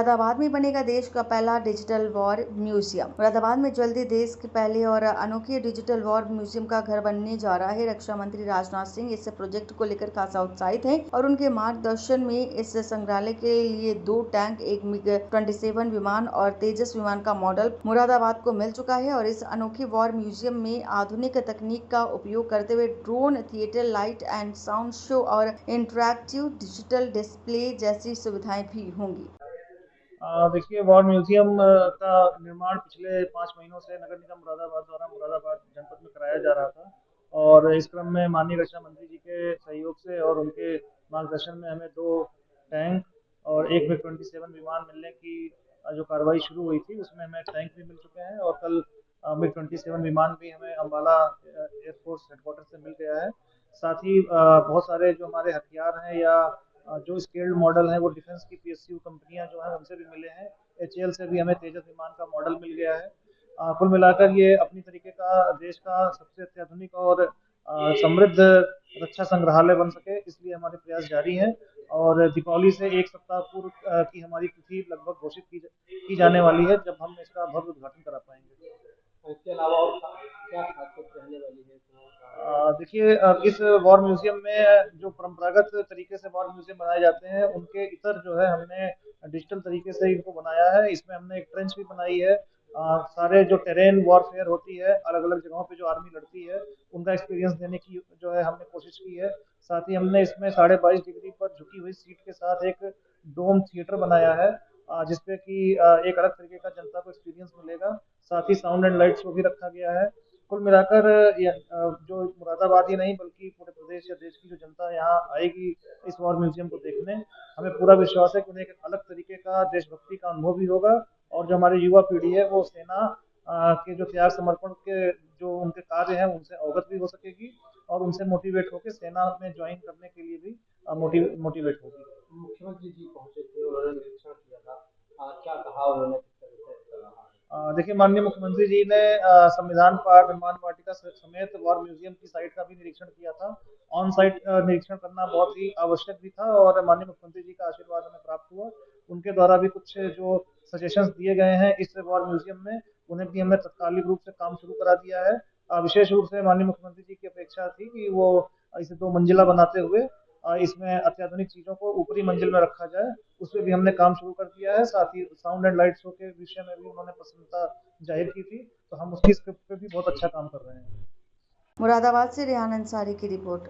मुरादाबाद में बनेगा देश का पहला डिजिटल वॉर म्यूजियम। मुरादाबाद में जल्दी देश के पहले और अनोखे डिजिटल वॉर म्यूजियम का घर बनने जा रहा है। रक्षा मंत्री राजनाथ सिंह इस प्रोजेक्ट को लेकर खासा उत्साहित हैं और उनके मार्गदर्शन में इस संग्रहालय के लिए 2 टैंक, एक MiG-27 विमान और तेजस विमान का मॉडल मुरादाबाद को मिल चुका है। और इस अनोखे वॉर म्यूजियम में आधुनिक तकनीक का उपयोग करते हुए drone, theatre, light and sound show और इंटरैक्टिव डिजिटल डिस्प्ले जैसी सुविधाएं भी होंगी। देखिए, वॉर म्यूजियम का निर्माण पिछले 5 महीनों से नगर निगम मुरादाबाद द्वारा मुरादाबाद जनपद में कराया जा रहा था और इस क्रम में माननीय रक्षा मंत्री जी के सहयोग से और उनके मार्गदर्शन में हमें 2 टैंक और एक MiG-27 विमान मिलने की जो कार्रवाई शुरू हुई थी, उसमें हमें टैंक भी मिल चुके हैं और कल MiG-27 विमान भी हमें अम्बाला एयरफोर्स हेडक्वार्टर से मिल गया है। साथ ही बहुत सारे जो हमारे हथियार हैं या जो स्केल्ड मॉडल है वो डिफेंस की PSU कंपनियां जो है उनसे भी मिले हैं। HAL से भी हमें तेजस विमान का मॉडल मिल गया है। कुल मिलाकर ये अपनी तरीके का देश का सबसे अत्याधुनिक और समृद्ध रक्षा संग्रहालय बन सके, इसलिए हमारे प्रयास जारी हैं और दीपावली से 1 सप्ताह पूर्व की हमारी तिथि लगभग घोषित की जाने वाली है, जब हम इसका भव्य उद्घाटन करा पाएंगे। इसके अलावा और क्या खासियत रहने वाली है? देखिए, इस वॉर म्यूजियम में जो परंपरागत तरीके से वॉर म्यूजियम बनाए जाते हैं उनके इतर जो है हमने डिजिटल तरीके से इनको बनाया है। इसमें हमने एक ट्रेंच भी बनाई है। सारे जो टेरेन वॉरफेयर होती है, अलग अलग जगहों पे जो आर्मी लड़ती है, उनका एक्सपीरियंस देने की जो है हमने कोशिश की है। साथ ही हमने इसमें 22.5 डिग्री पर झुकी हुई सीट के साथ एक डोम थिएटर बनाया है, जिसपे कि एक अलग तरीके का जनता को एक्सपीरियंस मिलेगा। साथ ही साउंड एंड लाइट शो भी रखा गया है। कुल मिलाकर जो मुरादाबाद ही नहीं बल्कि पूरे प्रदेश या देश की जो जनता यहाँ आएगी इस वॉर म्यूजियम को देखने, हमें पूरा विश्वास है कि उन्हें एक अलग तरीके का देशभक्ति का अनुभव भी होगा और जो हमारी युवा पीढ़ी है वो सेना के जो त्याग समर्पण के जो उनके कार्य हैं उनसे अवगत भी हो सकेगी और उनसे मोटिवेट होकर सेना में ज्वाइन करने के लिए भी मोटिवेट होगी। मुख्यमंत्री जी पहुंचे थे, उन्होंने निरीक्षण किया था, क्या कहा उन्होंने, किस तरह से कहा? देखिए, माननीय मुख्यमंत्री जी ने संविधान पार्क, निर्माण वाटिका समेत वॉर म्यूजियम की साइट का भी निरीक्षण किया था। ऑन साइट निरीक्षण करना बहुत ही आवश्यक भी था और माननीय मुख्यमंत्री जी का आशीर्वाद हमें प्राप्त हुआ। उनके द्वारा भी कुछ जो सजेशंस दिए गए हैं इस वॉर म्यूजियम में, उन्हें भी हमने तत्कालिक रूप से काम शुरू करा दिया है। विशेष रूप से माननीय मुख्यमंत्री जी की अपेक्षा थी कि वो इसे 2 मंजिला बनाते हुए इसमें अत्याधुनिक चीजों को ऊपरी मंजिल में रखा जाए, उसपे भी हमने काम शुरू कर दिया है। साथ ही साउंड एंड लाइट शो के विषय में भी उन्होंने प्रसन्नता जाहिर की थी, तो हम उसकी स्क्रिप्ट पे भी बहुत अच्छा काम कर रहे हैं। मुरादाबाद से रेहान अंसारी की रिपोर्ट।